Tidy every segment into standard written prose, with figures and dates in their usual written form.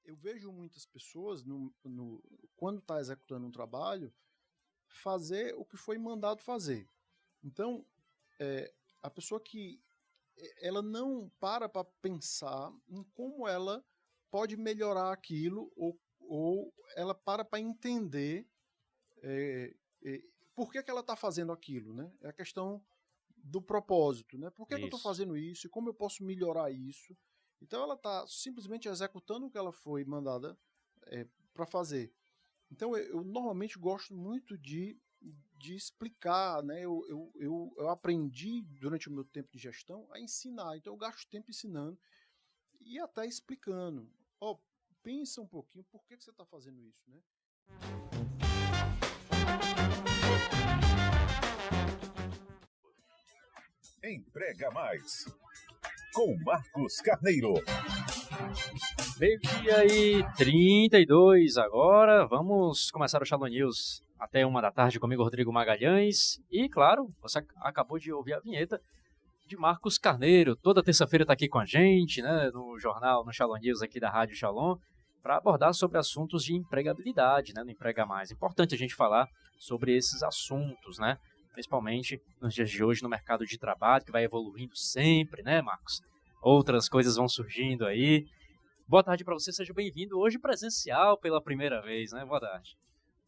eu vejo muitas pessoas, quando está executando um trabalho, fazer o que foi mandado fazer. Então, a pessoa que ela não para pensar em como ela pode melhorar aquilo, ou ela para entender por que ela está fazendo aquilo, né? É a questão do propósito, né? Por que eu estou Isso. fazendo isso e como eu posso melhorar isso? Então ela está simplesmente executando o que ela foi mandada para fazer. Então eu normalmente gosto muito de explicar, né? Eu aprendi durante o meu tempo de gestão a ensinar, então eu gasto tempo ensinando e até explicando. Ó, pensa um pouquinho, por que você está fazendo isso, né? Emprega Mais, com Marcos Carneiro. Meio-dia e 32 agora. Vamos começar o Shalom News até 1 da tarde comigo, Rodrigo Magalhães. E, claro, você acabou de ouvir a vinheta de Marcos Carneiro. Toda terça-feira está aqui com a gente, né, no jornal, no Shalom News aqui da Rádio Shalom, para abordar sobre assuntos de empregabilidade, né, no Emprega Mais. Importante a gente falar sobre esses assuntos, né, principalmente nos dias de hoje no mercado de trabalho, que vai evoluindo sempre, né, Marcos? Outras coisas vão surgindo aí. Boa tarde para você, seja bem-vindo. Hoje presencial pela primeira vez, né? Boa tarde.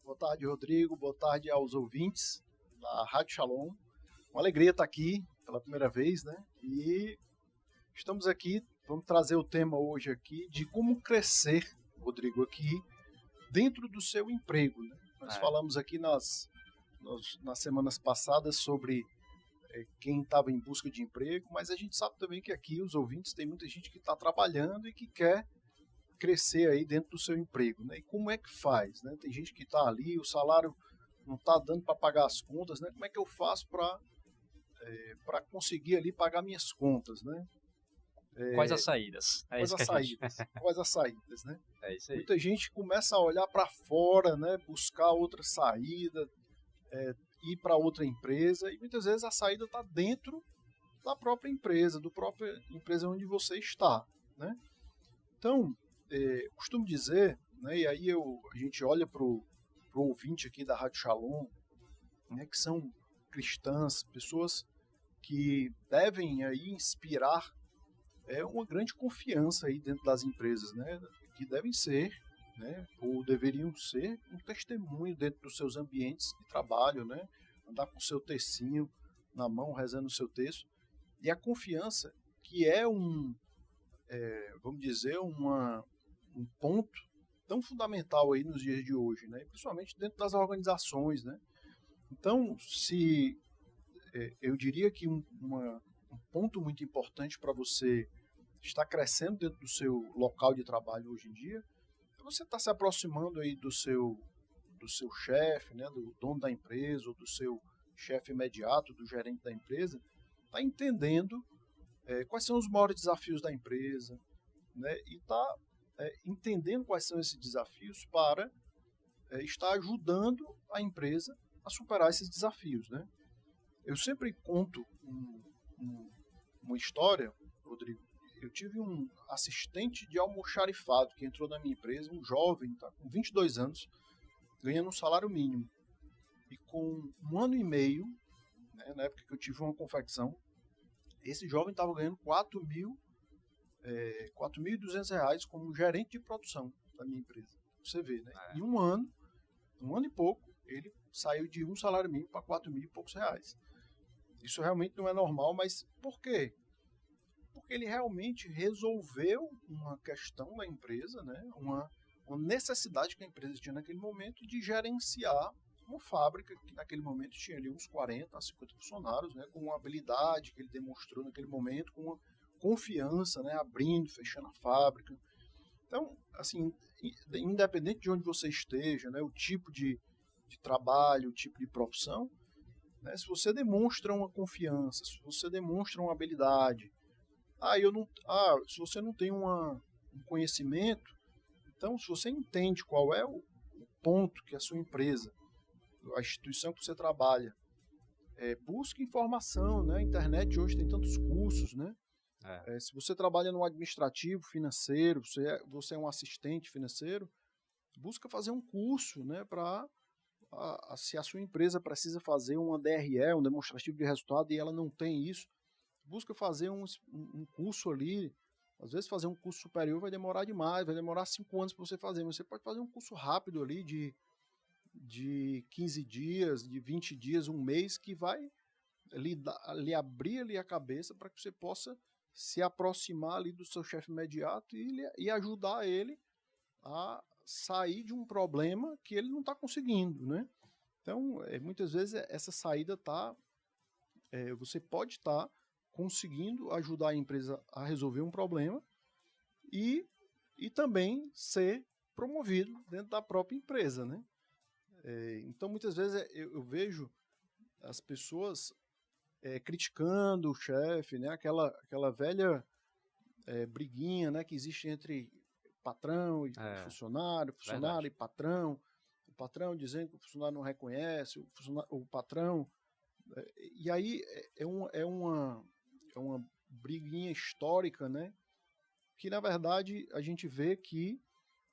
Boa tarde, Rodrigo. Boa tarde aos ouvintes da Rádio Shalom. Uma alegria estar aqui pela primeira vez, né? E estamos aqui, vamos trazer o tema hoje aqui de como crescer, Rodrigo, aqui dentro do seu emprego, né? Nós falamos aqui nas semanas passadas sobre quem estava em busca de emprego, mas a gente sabe também que aqui os ouvintes, tem muita gente que está trabalhando e que quer crescer aí dentro do seu emprego, né? E como é que faz, né? Tem gente que está ali, o salário não está dando para pagar as contas, né? Como é que eu faço para conseguir ali pagar minhas contas, né? Quais as saídas? Quais as saídas? Quais as saídas, né? É isso aí. Muita gente começa a olhar para fora, né? Buscar outra saída, ir para outra empresa, e muitas vezes a saída está dentro da própria empresa, do própria empresa onde você está, né? Então, costumo dizer, né, e aí a gente olha para o ouvinte aqui da Rádio Shalom, né, que são cristãs, pessoas que devem aí inspirar uma grande confiança aí dentro das empresas, né, que devem ser, né, ou deveriam ser um testemunho dentro dos seus ambientes de trabalho, né, andar com o seu textinho na mão, rezando o seu texto, e a confiança que é vamos dizer, um ponto tão fundamental aí nos dias de hoje, né? Principalmente dentro das organizações, né? Então, eu diria que um ponto muito importante para você estar crescendo dentro do seu local de trabalho hoje em dia, é você estar se aproximando aí do seu chefe, né? Do dono da empresa, ou do seu chefe imediato, do gerente da empresa, tá entendendo quais são os maiores desafios da empresa, né? E tá entendendo quais são esses desafios para estar ajudando a empresa a superar esses desafios, né? Eu sempre conto uma história, Rodrigo. Eu tive um assistente de almoxarifado que entrou na minha empresa, um jovem, tá, com 22 anos, ganhando um salário mínimo. E com 1 ano e meio, né, na época que eu tive uma confecção, esse jovem estava ganhando R$4.200 como gerente de produção da minha empresa. Você vê, né? Em um ano e pouco, ele saiu de um salário mínimo para R$4.000 e poucos. Isso realmente não é normal, mas por quê? Porque ele realmente resolveu uma questão da empresa, né? Uma necessidade que a empresa tinha naquele momento de gerenciar uma fábrica que naquele momento tinha ali uns 40 a 50 funcionários, né, com uma habilidade que ele demonstrou naquele momento, com uma confiança, né, abrindo, fechando a fábrica. Então, assim, independente de onde você esteja, né, o tipo de trabalho, o tipo de profissão, né, se você demonstra uma confiança, se você demonstra uma habilidade, se você não tem um conhecimento, então se você entende qual é o ponto que a sua empresa, a instituição que você trabalha, busque informação, né? A internet hoje tem tantos cursos, né? Se você trabalha no administrativo financeiro, você é um assistente financeiro, busca fazer um curso, né, se a sua empresa precisa fazer uma DRE, um demonstrativo de resultado, e ela não tem isso, busca fazer um curso ali. Às vezes fazer um curso superior vai demorar demais, vai demorar 5 anos para você fazer, mas você pode fazer um curso rápido ali de 15 dias, de 20 dias, um mês, que vai lhe abrir ali a cabeça para que você possa se aproximar ali do seu chefe imediato e ajudar ele a sair de um problema que ele não está conseguindo, né? Então, muitas vezes essa saída você pode estar conseguindo ajudar a empresa a resolver um problema e também ser promovido dentro da própria empresa, né? Então, muitas vezes eu vejo as pessoas criticando o chefe, né? Aquela velha briguinha, né, que existe entre patrão e funcionário verdade. E patrão, o patrão dizendo que o funcionário não reconhece, o patrão... E aí é uma briguinha histórica, né, que na verdade a gente vê que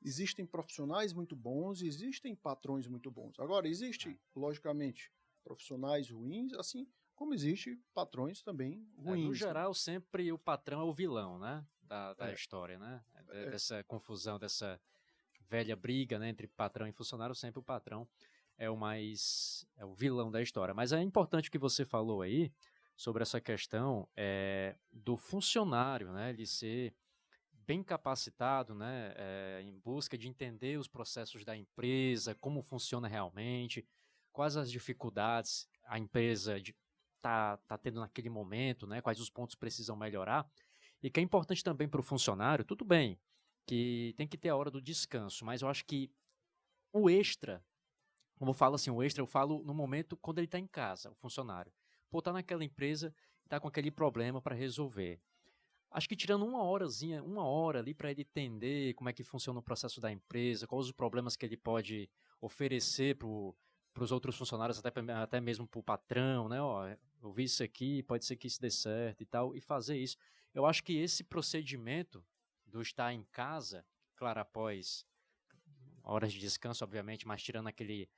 existem profissionais muito bons e existem patrões muito bons. Agora, existe, logicamente, profissionais ruins, assim como existe patrões também ruins. No né? geral, sempre o patrão é o vilão, né? Da história, né? Dessa confusão, dessa velha briga, né, entre patrão e funcionário, sempre o patrão é o vilão da história. Mas é importante o que você falou aí sobre essa questão do funcionário, né? Ele ser bem capacitado, né, em busca de entender os processos da empresa, como funciona realmente, quais as dificuldades a empresa tá tendo naquele momento, né, quais os pontos precisam melhorar, e que é importante também para o funcionário, tudo bem, que tem que ter a hora do descanso, mas eu acho que o extra, como eu falo assim, o extra eu falo no momento quando ele está em casa, o funcionário. Pô, tá naquela empresa, tá com aquele problema para resolver. Acho que tirando uma hora ali para ele entender como é que funciona o processo da empresa, quais os problemas que ele pode oferecer para os outros funcionários, até mesmo para o patrão, né? Ó, eu vi isso aqui, pode ser que isso dê certo e tal, e fazer isso. Eu acho que esse procedimento do estar em casa, claro, após horas de descanso, obviamente, mas tirando aquele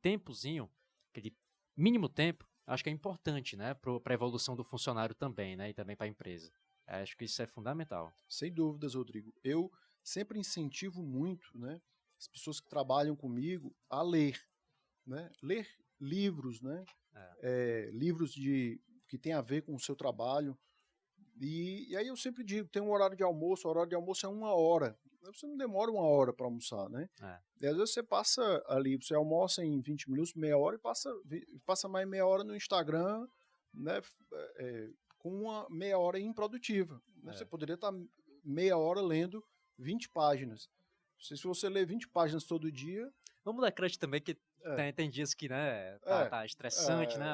tempozinho, aquele mínimo tempo, acho que é importante, né? Para a evolução do funcionário também, né? E também para a empresa. Acho que isso é fundamental. Sem dúvidas, Rodrigo. Eu sempre incentivo muito, né, as pessoas que trabalham comigo a ler, né? Ler livros, né? Livros que tem a ver com o seu trabalho. E aí eu sempre digo, tem um horário de almoço, o horário de almoço é 1 hora. Você não demora 1 hora para almoçar, né? E às vezes você passa ali, você almoça em 20 minutos, meia hora, e passa mais meia hora no Instagram, né? Com uma meia hora improdutiva. Né? Você poderia estar meia hora lendo 20 páginas. Se você ler 20 páginas todo dia... Vamos dar crédito também que tem dias que, né, tá estressante, né?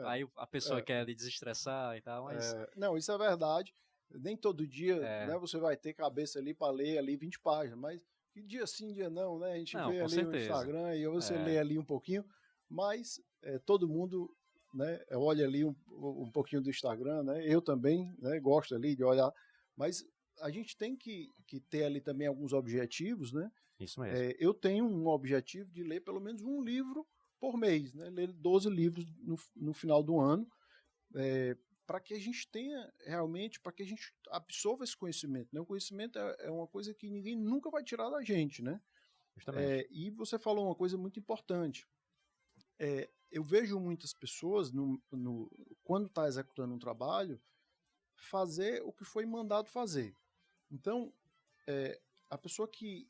Aí a pessoa quer ali desestressar e tal, mas... Não, isso é verdade. Nem todo dia né, você vai ter cabeça ali para ler ali 20 páginas, mas que dia sim, dia não, né? A gente vê ali certeza. no Instagram e você lê ali um pouquinho, mas todo mundo... Né, olha ali um pouquinho do Instagram, né? Eu também, né, gosto ali de olhar, mas a gente tem que ter ali também alguns objetivos, né? Isso mesmo. Eu tenho um objetivo de ler pelo menos um livro por mês, né? Ler 12 livros no final do ano, para que a gente tenha realmente, para que a gente absorva esse conhecimento, né? O conhecimento é uma coisa que ninguém nunca vai tirar da gente, né? Justamente. E você falou uma coisa muito importante. Eu vejo muitas pessoas, quando está executando um trabalho, fazer o que foi mandado fazer. Então, a pessoa que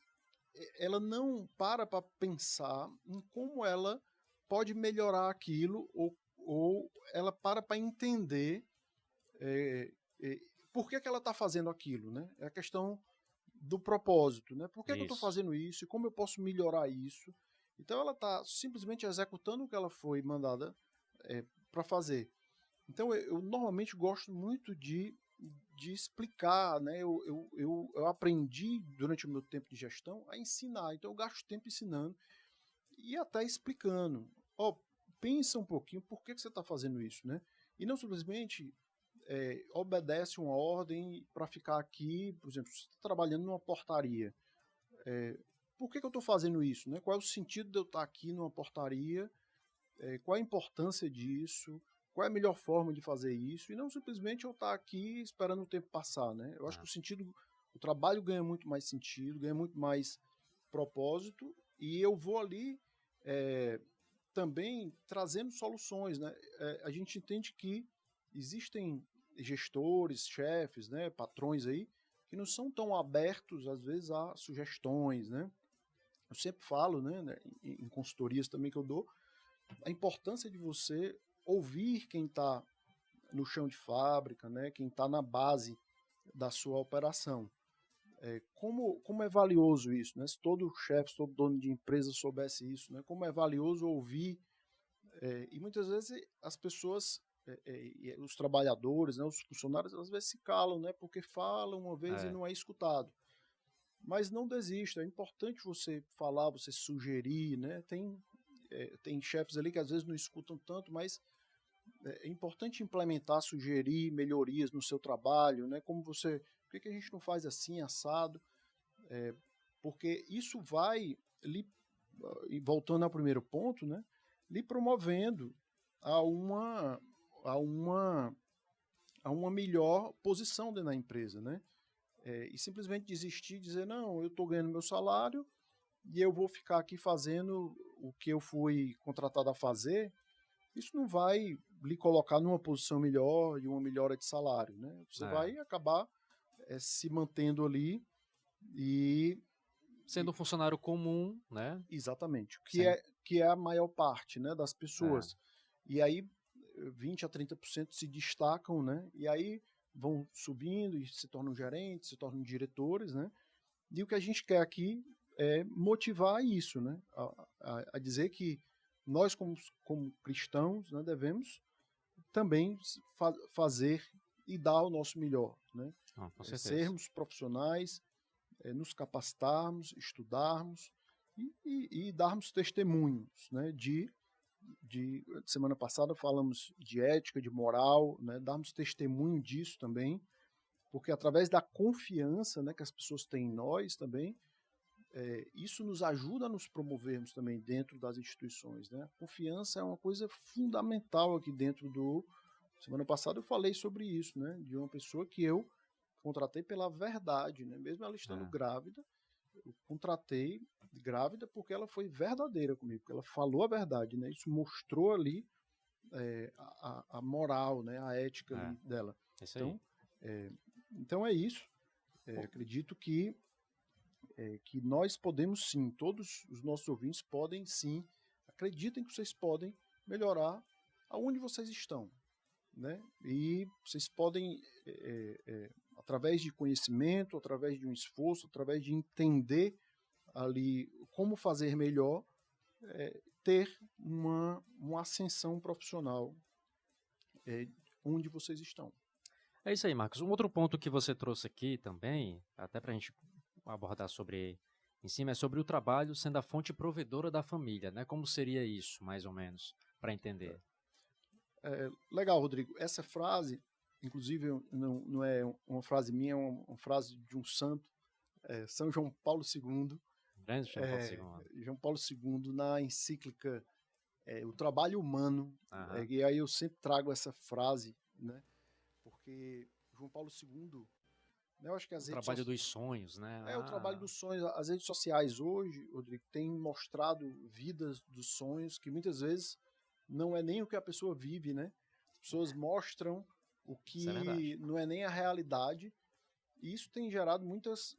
ela não para pensar em como ela pode melhorar aquilo, ou ela para entender por que ela está fazendo aquilo. Né? É a questão do propósito. Né? Por que eu estou fazendo isso e como eu posso melhorar isso? Então ela está simplesmente executando o que ela foi mandada para fazer. Então eu normalmente gosto muito de explicar, né? Eu aprendi durante o meu tempo de gestão a ensinar, então eu gasto tempo ensinando e até explicando. Pensa um pouquinho por que você está fazendo isso, né? E não simplesmente obedece uma ordem para ficar aqui, por exemplo, você está trabalhando numa portaria. Por que eu estou fazendo isso? Né? Qual é o sentido de eu estar aqui numa portaria? Qual a importância disso? Qual é a melhor forma de fazer isso? E não simplesmente eu estar aqui esperando o tempo passar. Né? Eu acho que o trabalho ganha muito mais sentido, ganha muito mais propósito, e eu vou ali também trazendo soluções. Né? A gente entende que existem gestores, chefes, né, patrões aí, que não são tão abertos, às vezes, a sugestões, né? Eu sempre falo, né, em consultorias também que eu dou, a importância de você ouvir quem está no chão de fábrica, né, quem está na base da sua operação. Como é valioso isso, né? Se todo chefe, se todo dono de empresa soubesse isso, né? Como é valioso ouvir, e muitas vezes as pessoas, os trabalhadores, né, os funcionários, às vezes se calam, né, porque falam uma vez e não é escutado. Mas não desista, é importante você falar, você sugerir, né? Tem chefes ali que às vezes não escutam tanto, mas é importante implementar, sugerir melhorias no seu trabalho, né? Por que a gente não faz assim, assado? Porque isso vai, voltando ao primeiro ponto, né? Lhe promovendo a uma melhor posição dentro da empresa, né? E simplesmente desistir e dizer, não, eu estou ganhando meu salário e eu vou ficar aqui fazendo o que eu fui contratado a fazer, isso não vai lhe colocar numa posição melhor e uma melhora de salário, né? Você vai acabar se mantendo ali e... Sendo um funcionário comum, né? Exatamente, que é a maior parte, né, das pessoas. E aí 20 a 30% se destacam, né? E aí vão subindo e se tornam gerentes, se tornam diretores, né? E o que a gente quer aqui é motivar isso, né? A dizer que nós, como cristãos, né, devemos também fazer e dar o nosso melhor, né? Com certeza. Sermos profissionais, nos capacitarmos, estudarmos e darmos testemunhos, né? Semana passada falamos de ética, de moral, né? Darmos testemunho disso também, porque através da confiança, né, que as pessoas têm em nós também, isso nos ajuda a nos promovermos também dentro das instituições, né? A confiança é uma coisa fundamental aqui dentro do... Semana passada eu falei sobre isso, né? De uma pessoa que eu contratei pela verdade, né? Mesmo ela estando grávida, eu contratei grávida porque ela foi verdadeira comigo, porque ela falou a verdade, né? Isso mostrou ali a moral, né? A ética ali dela. Isso aí. Então é isso. Acredito que nós podemos sim, todos os nossos ouvintes podem sim, acreditem que vocês podem melhorar aonde vocês estão, né? E vocês podem, através de conhecimento, através de um esforço, através de entender ali como fazer melhor, ter uma ascensão profissional onde vocês estão. É isso aí, Marcos. Um outro ponto que você trouxe aqui também, até para a gente abordar sobre em cima, é sobre o trabalho sendo a fonte provedora da família, né? Como seria isso, mais ou menos, para entender? Legal, Rodrigo. Essa frase, inclusive, não é uma frase minha, é uma frase de um santo, São João Paulo II. Grande João Paulo II. João Paulo II, na encíclica O Trabalho Humano, e aí eu sempre trago essa frase, né? Porque João Paulo II, né, eu acho que o trabalho dos sonhos, né? O trabalho dos sonhos. As redes sociais hoje, Rodrigo, têm mostrado vidas dos sonhos que muitas vezes não é nem o que a pessoa vive, né? As pessoas mostram o que não é nem a realidade, e isso tem gerado muitas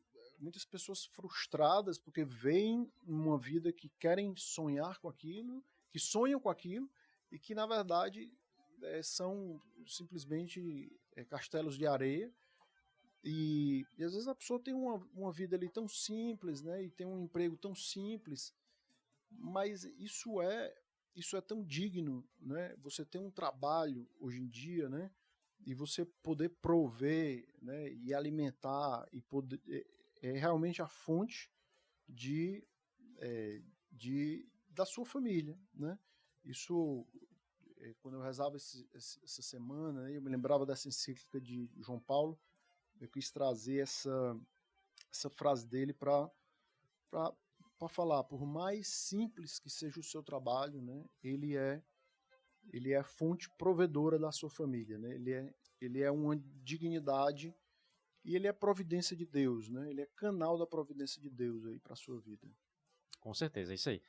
pessoas frustradas porque veem uma vida que querem sonhar com aquilo, que sonham com aquilo, e que na verdade são simplesmente castelos de areia, e às vezes a pessoa tem uma vida ali tão simples, né, e tem um emprego tão simples, mas isso é tão digno, né? Você tem um trabalho hoje em dia, né? E você poder prover, né? E alimentar e poder é realmente a fonte da sua família, né? Isso quando eu rezava essa semana, né, eu me lembrava dessa encíclica de João Paulo, eu quis trazer essa frase dele para falar, por mais simples que seja o seu trabalho, né, ele é fonte provedora da sua família, né, ele é uma dignidade e ele é providência de Deus, né, ele é canal da providência de Deus aí para a sua vida. Com certeza, é isso aí.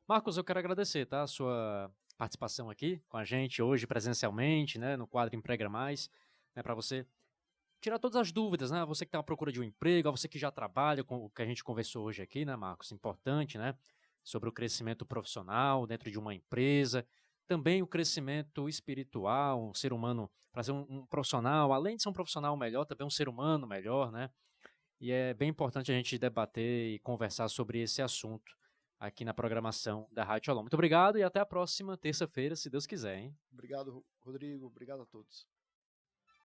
Marcos, eu quero agradecer, tá, a sua participação aqui com a gente hoje presencialmente, né, no quadro Emprega Mais, né, para você tirar todas as dúvidas, né, você que está à procura de um emprego, você que já trabalha com o que a gente conversou hoje aqui, né, Marcos, importante, né, sobre o crescimento profissional dentro de uma empresa, também o crescimento espiritual, um ser humano, para ser um profissional, além de ser um profissional melhor, também um ser humano melhor, né, e é bem importante a gente debater e conversar sobre esse assunto aqui na programação da Rádio Shalom. Muito obrigado e até a próxima terça-feira, se Deus quiser, hein? Obrigado, Rodrigo. Obrigado a todos.